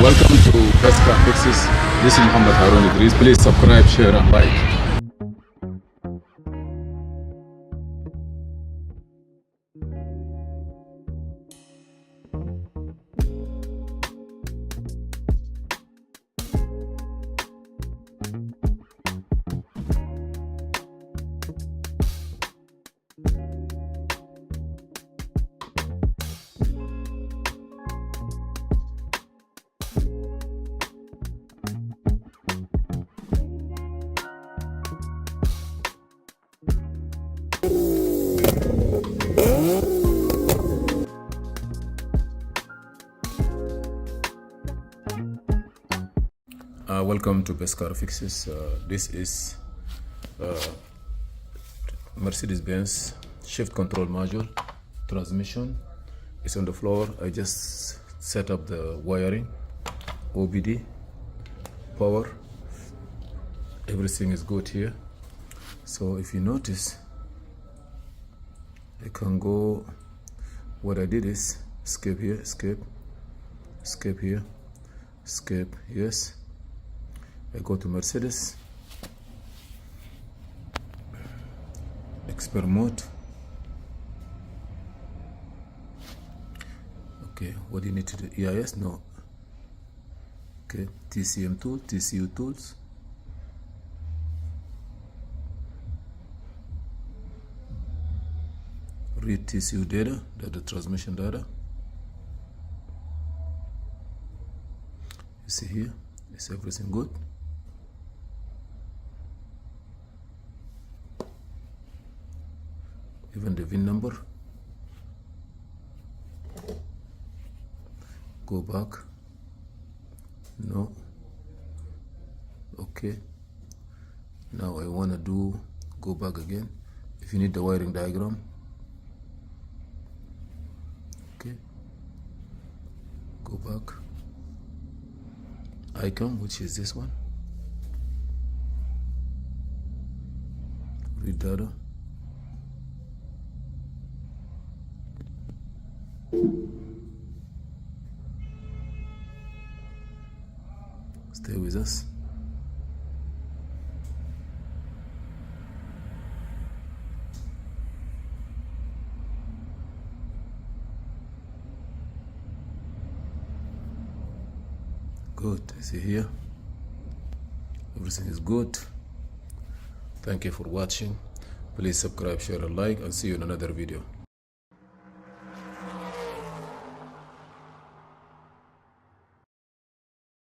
Welcome to Best Car Fixes. This is Mohamed Harun Idris. Please subscribe, share and like. Welcome to Best Car Fixes. This is Mercedes Benz shift control module transmission. It's on the floor. I just set up the wiring, OBD, power. Everything is good here. So if you notice, I can go. What I did is escape here, escape here, escape, yes. I go to Mercedes, expert mode. Okay, what do you need to do? EIS? No. Okay, TCM tool, TCU tools. Read TCU data, that's the transmission data. You see here, is everything good? Even the VIN number. Go back. No. Okay. Now I want to go back again. If you need the wiring diagram. Okay. Go back. Icon, which is this one. Read data. Stay with us. Good, I see here. Everything is good. Thank you for watching. Please subscribe, share and like, and see you in another video.